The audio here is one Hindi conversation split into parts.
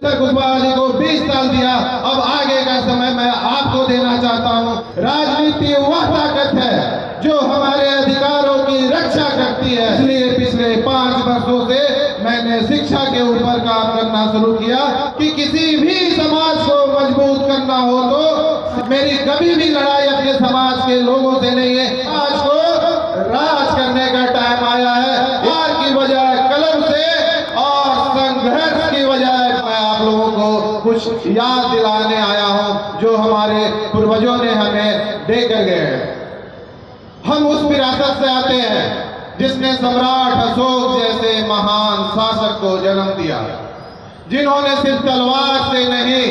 कुशवाहा जी को 20 साल दिया, अब आगे का समय मैं आपको देना चाहता हूँ। राजनीति वह ताकत है जो हमारे अधिकारों की रक्षा करती है। इसलिए पिछले 5 वर्षों से मैंने शिक्षा के ऊपर काम करना शुरू किया कि किसी भी समाज को मजबूत करना हो तो मेरी कभी भी लड़ाई अपने समाज के लोगों से नहीं है। आज को राज करने का टाइम आया है। हार की बजाय कलम से और संघर्ष की बजाय मैं आप लोगों को कुछ याद दिलाने आया हूं जो हमारे पूर्वजों ने हमें देकर गए हैं। हम उस विरासत से आते हैं जिसने सम्राट अशोक जैसे महान शासक को जन्म दिया, जिन्होंने सिर्फ तलवार से नहीं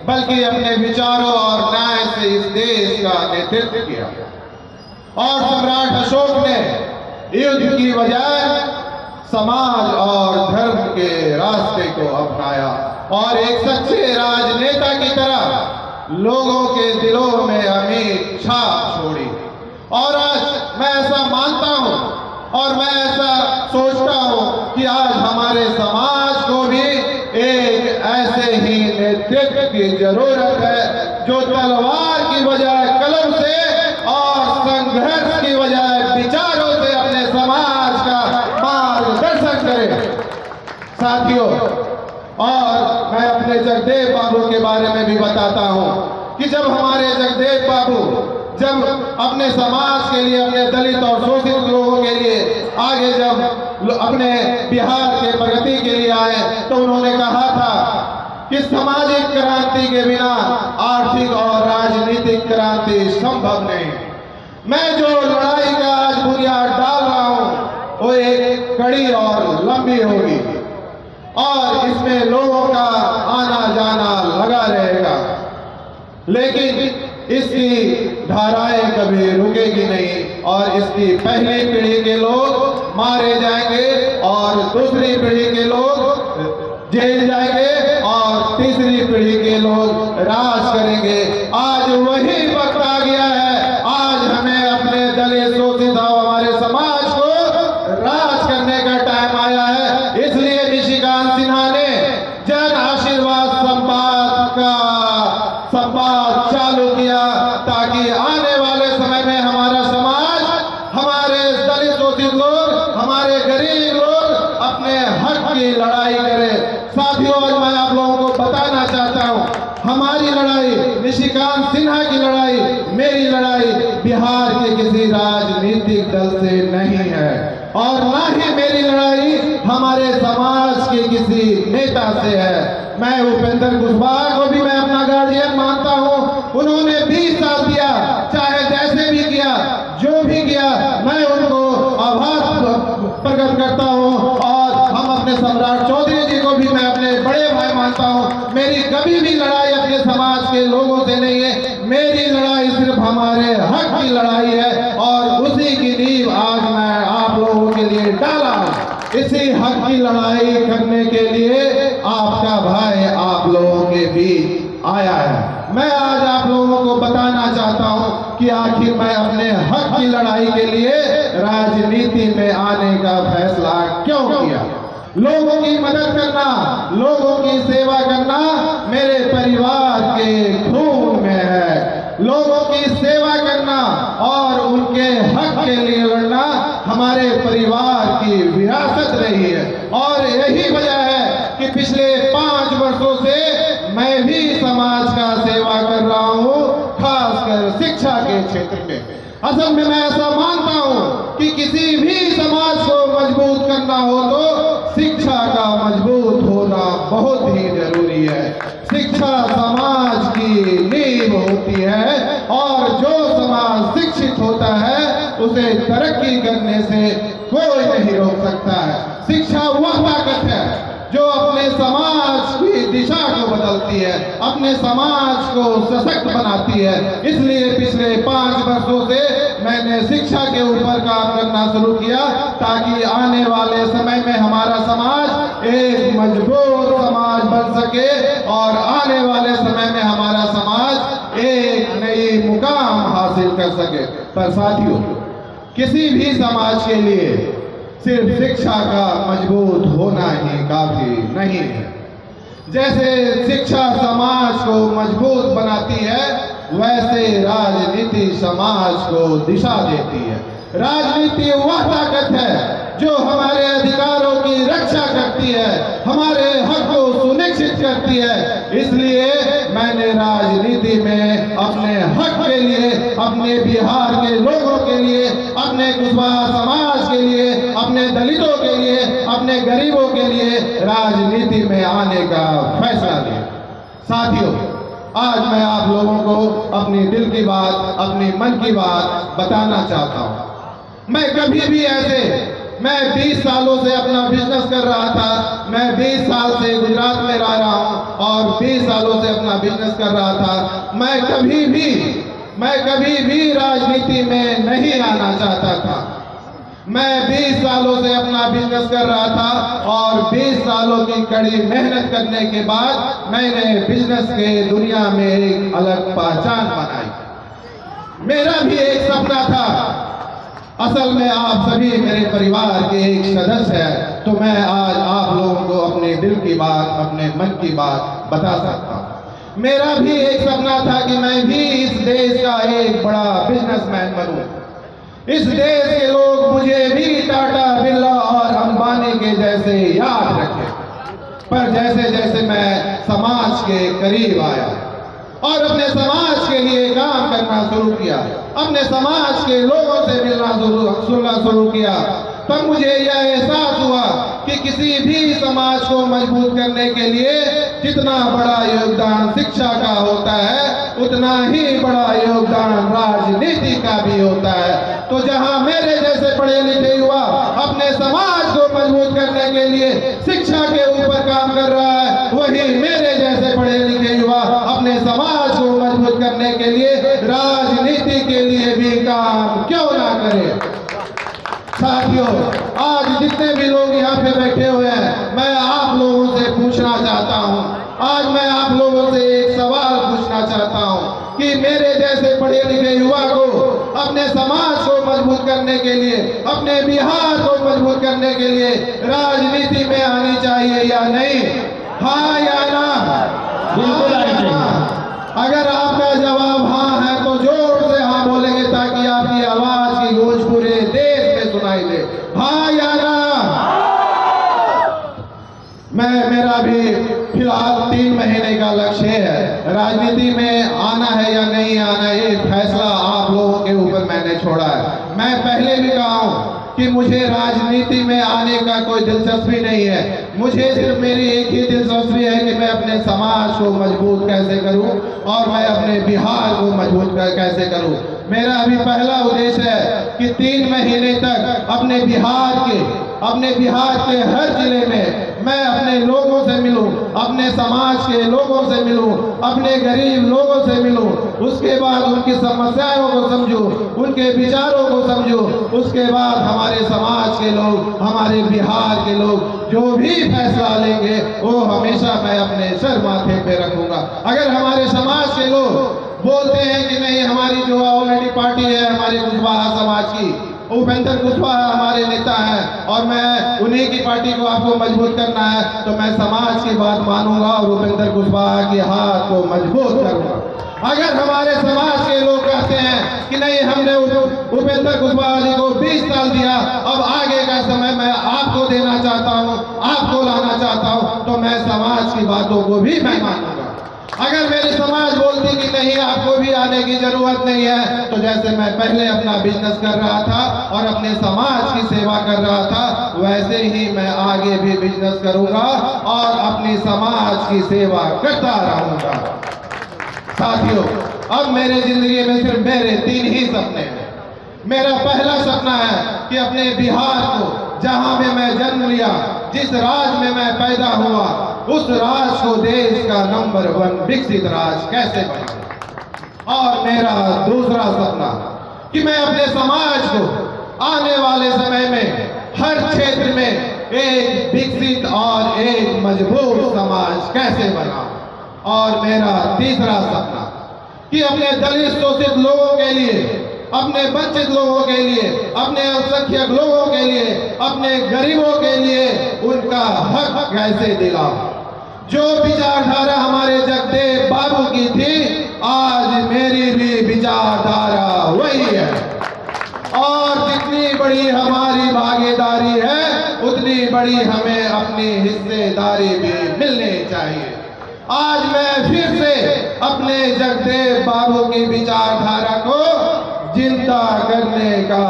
बल्कि अपने विचारों और न्याय से इस देश का नेतृत्व किया। और सम्राट अशोक ने युद्ध की बजाय समाज और धर्म के रास्ते को अपनाया और एक सच्चे राजनेता की तरह लोगों के दिलों में अमिट छाप छोड़ी। और आज मैं ऐसा मानता हूं और मैं ऐसा सोचता हूं कि आज हमारे समाज को भी एक ऐसे ही नेतृत्व की जरूरत है जो तलवार की बजाय कलम से और संघर्ष की बजाय विचारों से अपने समाज का मार्गदर्शन करे। साथियों, और मैं अपने जगदेव बाबू के बारे में भी बताता हूं कि जब हमारे जगदेव बाबू जब अपने समाज के लिए, अपने दलित और शोषित लोगों के लिए आगे जब अपने बिहार के प्रगति के लिए आए तो उन्होंने कहा था कि सामाजिक क्रांति के बिना आर्थिक और राजनीतिक क्रांति संभव नहीं। मैं जो लड़ाई का आज बुनियाद डाल रहा हूं वो एक कड़ी और लंबी होगी और इसमें लोगों का आना जाना लगा रहेगा, लेकिन इसकी धाराएं कभी रुकेगी नहीं और इसकी पहली पीढ़ी के लोग मारे जाएंगे और दूसरी पीढ़ी के लोग जेल जाएंगे और तीसरी पीढ़ी के लोग राज करेंगे। आज वही वक्त आ गया है। आज हमें अपने दलित शोषित हमारे समाज को राज करने का टाइम आया है। इसलिए निशिकांत सिन्हा ने जन आशीर्वाद संवाद चालू किया ताकि आने वाले समय में हमारा समाज, हमारे दलित शोषित लोग, हमारे गरीब लोग अपने हक की लड़ाई करें। साथियों, आज मैं आप लोगों को बताना चाहता हूं, हमारी लड़ाई, निशिकांत सिन्हा की लड़ाई, मेरी लड़ाई बिहार के किसी राजनीतिक दल से नहीं है और ना ही मेरी लड़ाई हमारे समाज के किसी नेता से है। मैं उपेंद्र कुशवाहा को भी मैं अपना गार्जियन मानता हूं। उन्होंने 20 साल दिया, चाहे जैसे भी किया, जो भी किया, मैं उनको आभार प्रकट करता हूं। और हम अपने सम्राट चौधरी जी को भी मैं अपने बड़े भाई मानता हूं। मेरी कभी भी लड़ाई अपने समाज के लोगों से नहीं है, मेरी लड़ाई सिर्फ हमारे हक की लड़ाई है और उसी की नींव आज मैं आप लोगों के लिए डाला। इसी हक की लड़ाई करने के लिए आपका भाई आप लोगों के बीच आया है। मैं आज आप लोगों को बताना चाहता हूं कि आखिर मैं अपने हक की लड़ाई के लिए राजनीति में आने का फैसला क्यों किया। लोगों की मदद करना, लोगों की सेवा करना मेरे परिवार के खून में है। लोगों की सेवा करना और उनके हक के लिए लड़ना हमारे परिवार की विरासत रही है और यही वजह है कि पिछले 5 वर्षों से मैं भी समाज का सेवा कर रहा हूँ, खासकर शिक्षा के क्षेत्र में। असल में मैं ऐसा मानता हूँ कि किसी भी समाज को मजबूत करना हो तो शिक्षा का मजबूत होना बहुत ही जरूरी है। शिक्षा समाज की नींव होती है और जो समाज शिक्षित होता है उसे तरक्की करने से कोई नहीं रोक सकता है। शिक्षा वह ताकत है जो अपने समाज की दिशा को बदलती है, अपने समाज को सशक्त बनाती है। इसलिए पिछले 5 वर्षों से मैंने शिक्षा के ऊपर काम करना शुरू किया ताकि आने वाले समय में हमारा समाज एक मजबूत समाज बन सके और आने वाले समय में हमारा समाज एक नई मुकाम हासिल कर सके। पर साथियों, किसी भी समाज के लिए सिर्फ शिक्षा का मजबूत होना ही काफी नहीं है। जैसे शिक्षा समाज को मजबूत बनाती है, वैसे राजनीति समाज को दिशा देती है। राजनीति वह ताकत है जो हमारे अधिकारों की रक्षा करती है, हमारे हक को सुनिश्चित करती है। इसलिए मैंने राजनीति में अपने हक के लिए, अपने बिहार के लोगों के लिए, अपने कुशवाहा समाज के लिए, अपने दलितों के लिए, अपने गरीबों के लिए राजनीति में आने का फैसला लिया। साथियों, आज मैं आप लोगों को अपनी दिल की बात, अपनी मन की बात बताना चाहता हूँ। मैं कभी भी ऐसे, मैं 20 सालों से अपना बिजनेस कर रहा था, मैं 20 साल से गुजरात में रह रहा हूँ और 20 सालों से अपना बिजनेस कर रहा था। मैं कभी भी राजनीति में नहीं आना चाहता था। मैं 20 सालों से अपना बिजनेस कर रहा था और 20 सालों की कड़ी मेहनत करने के बाद मैंने बिजनेस के दुनिया में एक अलग पहचान बनाई। मेरा भी एक सपना था। असल में आप सभी मेरे परिवार के एक सदस्य हैं, तो मैं आज आप लोगों को अपने दिल की बात, अपने मन की बात बता सकता हूँ। मेरा भी एक सपना था कि मैं भी इस देश का एक बड़ा बिजनेसमैन बनूं। इस देश के लोग मुझे भी टाटा, बिरला और अंबानी के जैसे याद रखें। पर जैसे जैसे मैं समाज के करीब आया और अपने समाज के लिए काम करना शुरू किया, अपने समाज के लोगों से सुनना शुरू किया, तब मुझे यह एहसास हुआ कि किसी भी समाज को मजबूत करने के लिए जितना बड़ा योगदान शिक्षा का होता है, उतना ही बड़ा योगदान राजनीति का भी होता है। तो जहां मेरे जैसे पढ़े लिखे युवा अपने समाज को मजबूत करने के लिए शिक्षा के ऊपर काम कर रहा है, वही मेरे जैसे पढ़े लिखे युवा अपने समाज को मजबूत करने के लिए राजनीति के लिए भी काम क्यों ना करे। साथियों, आज जितने भी लोग यहाँ पे बैठे हुए हैं, मैं आप लोगों से पूछना चाहता हूँ, आज मैं आप लोगों से एक सवाल पूछना चाहता हूँ कि मेरे जैसे पढ़े लिखे युवा को अपने समाज को मजबूत करने के लिए, अपने बिहार को मजबूत करने के लिए राजनीति में आनी चाहिए या नहीं? हाँ या ना? बिल्कुल आनी चाहिए। अगर आपका जवाब हाँ है तो जोर से हाँ बोलेंगे ताकि आपकी आवाज की गूंज पूरे देश में सुनाई दे। हाँ या ना? मेरा भी फिलहाल 3 महीने का लक्ष्य है। राजनीति में आना है या नहीं आना, ये फैसला आप लोगों के ऊपर मैंने छोड़ा है। मैं पहले भी कहा हूँ कि मुझे राजनीति में आने का कोई दिलचस्पी नहीं है। मुझे सिर्फ मेरी एक ही दिलचस्पी है कि मैं अपने समाज को मजबूत कैसे करूं और मैं अपने बिहार को मजबूत कैसे करूं। मेरा अभी पहला उद्देश्य है कि 3 महीने तक अपने बिहार के हर जिले में मैं अपने लोगों से मिलूं, अपने समाज के लोगों से मिलूं, अपने गरीब लोगों से मिलूं, उसके बाद उनकी समस्याओं को समझूं, उनके विचारों को समझूं, उसके बाद हमारे समाज के लोग, हमारे बिहार के लोग जो भी फैसला लेंगे वो हमेशा मैं अपने सर माथे पे रखूंगा। अगर हमारे समाज के लोग बोलते हैं कि नहीं, हमारी जो ऑलरेडी पार्टी है हमारे कुशवाहा समाज की, उपेंद्र कुशवाहा हमारे नेता हैं और मैं उन्हीं की पार्टी को आपको मजबूत करना है, तो मैं समाज की बात मानूंगा और उपेंद्र कुशवाहा के हाथ को मजबूत करूंगा। अगर हमारे समाज के लोग कहते हैं कि नहीं, हमने उपेंद्र कुशवाहा जी को 20 साल दिया, अब आगे का समय मैं आपको देना चाहता हूं, आपको लाना चाहता हूं, तो मैं समाज की बातों को भी मैं मानूंगा। अगर मेरी समाज बोलती कि नहीं, आपको भी आने की जरूरत नहीं है, तो जैसे मैं पहले अपना बिजनेस कर रहा था और अपने समाज की सेवा कर रहा था, वैसे ही मैं आगे भी बिजनेस करूंगा और अपनी समाज की सेवा करता रहूंगा। साथियों, अब मेरे जिंदगी में सिर्फ मेरे 3 ही सपने हैं। मेरा पहला सपना है कि अपने बिहार को, जहां में मैं जन्म लिया, जिस राज्य में मैं पैदा हुआ, उस राज्य को देश का नंबर 1 विकसित राज्य कैसे बनाऊं। और मेरा दूसरा सपना कि मैं अपने समाज को आने वाले समय में हर क्षेत्र में एक विकसित और एक मजबूत समाज कैसे बनाऊं। और मेरा तीसरा सपना कि अपने दलित शोषित लोगों के लिए, अपने वंचित लोगों के लिए, अपने अल्पसंख्यक लोगों के लिए, अपने गरीबों के लिए उनका हक कैसे दिलाऊं। जो विचारधारा हमारे जगदेव बाबू की थी, आज मेरी भी विचारधारा वही है। और जितनी बड़ी हमारी भागीदारी है, उतनी बड़ी हमें अपनी हिस्सेदारी भी मिलनी चाहिए। आज मैं फिर से अपने जगदेव बाबू की विचारधारा को जिंदा करने का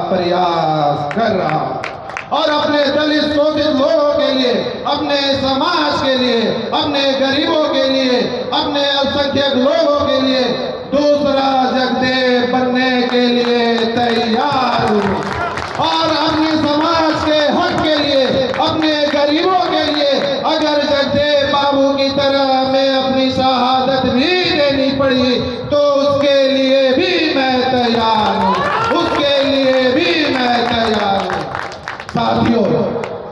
प्रयास कर रहा हूं और अपने दलित शोषित लोगों के लिए, अपने समाज के लिए, अपने गरीबों के लिए, अपने अल्पसंख्यक लोगों के लिए दूसरा जगदेव बनने के लिए तैयार हूं और अपने समाज के हक के लिए, अपने गरीबों के लिए अगर जगदेव बाबू की तरह हमें अपनी शहादत भी देनी पड़ी तो उसके लिए भी मैं तैयार हूं, उसके लिए भी मैं तैयार हूं। साथियों,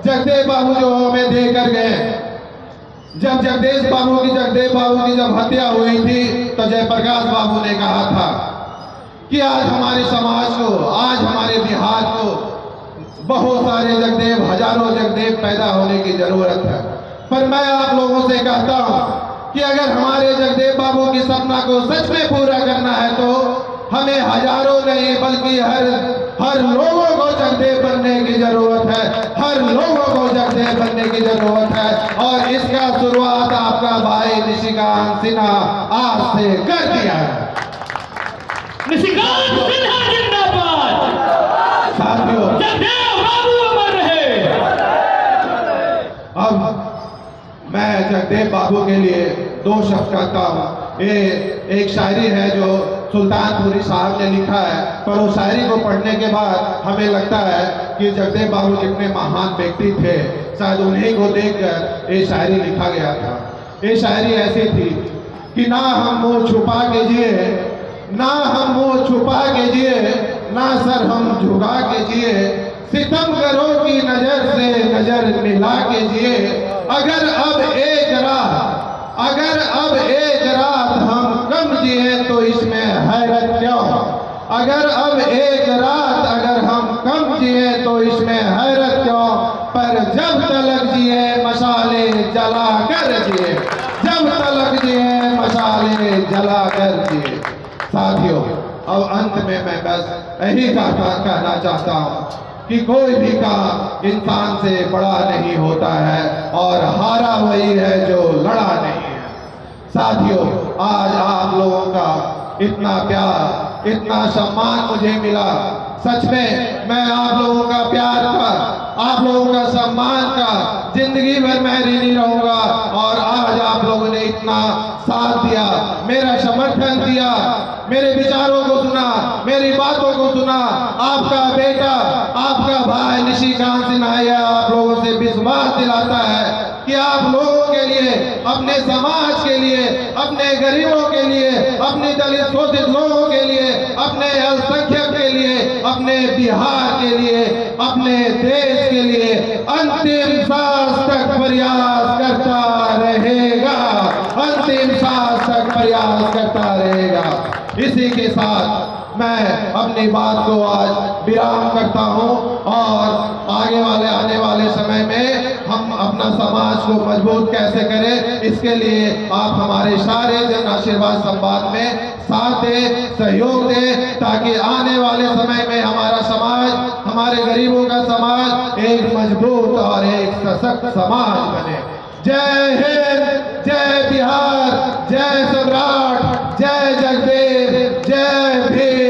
जगदेव बाबू जो हमें देकर गए, जब जगदेव बाबू की जब हत्या हुई थी तो जयप्रकाश बाबू ने कहा था कि आज हमारे समाज को, आज हमारे बिहार को बहुत सारे जगदेव, हजारों जगदेव पैदा होने की जरूरत है। पर मैं आप लोगों से कहता हूं कि अगर हमारे जगदेव बाबू की सपना को सच में पूरा करना है तो हमें हजारों नहीं बल्कि हर लोगों को जगदेव बनने की जरूरत है, हर लोगों को जगदेव बनने की जरूरत है। और इसका शुरुआत आपका भाई निशिकांत सिन्हा आज से कर दिया है। निशिकांत सिन्हा जिंदाबाद। साथियों, जगदेव बाबू अमर रहे। अब मैं जगदेव बाबू के लिए दो शब्द कहता हूँ। ये एक शायरी है जो सुल्तानपुरी साहब ने लिखा है, पर उस शायरी को पढ़ने के बाद हमें लगता है कि जगदेव बाबू जितने महान व्यक्ति थे, शायद उन्हीं को देखकर ये शायरी लिखा गया था। ये शायरी ऐसी थी कि ना हम मुंह छुपा के जिए, ना हम मुंह छुपा के जिए, ना सर हम झुका के जिए, सितम करो की नजर से नजर मिला के जिए। अगर अब एक रात हम कम जिए तो इसमें हैरत क्यों? अगर अब एक रात अगर हम कम जिए तो इसमें हैरत क्यों? पर जब तलक जिए मसाले जला कर जिए, जब तलक जिए मसाले जला कर जिए। साथियों, अब अंत में मैं बस यही कहना चाहता हूँ कि कोई भी काम इंसान से बड़ा नहीं होता है और हारा वही है जो लड़ा नहीं है। साथियों, आज आप लोगों का इतना प्यार, इतना सम्मान मुझे मिला, सच में मैं आप लोगों का प्यार का, आप लोगों का सम्मान का जिंदगी भर मैं ऋणी रहूंगा। और आज आप लोगों ने इतना साथ दिया, मेरा समर्थन दिया, मेरे विचारों को सुना, मेरी बातों को सुना। आपका बेटा, आपका भाई निशिकांत सिन्हा आप लोगों से विश्वास दिलाता है कि आप लोगों के लिए, अपने समाज के लिए, अपने गरीबों के लिए, अपने दलित शोषित लोगों के लिए, अपने अल्पसंख्यक के लिए, अपने बिहार के लिए, अपने देश के लिए अंतिम सांस तक प्रयास करता रहेगा, अंतिम सांस तक प्रयास करता रहेगा। इसी के साथ मैं अपनी बात को आज विराम करता हूं और आने वाले समय में हम अपना समाज को मजबूत कैसे करें, इसके लिए आप हमारे सारे जन आशीर्वाद संवाद में साथ दें, सहयोग दें, ताकि आने वाले समय में हमारा समाज, हमारे गरीबों का समाज एक मजबूत और एक सशक्त समाज बने। जय हिंद, जय बिहार, जय सम्राट, जय जगदेव, जय भीम।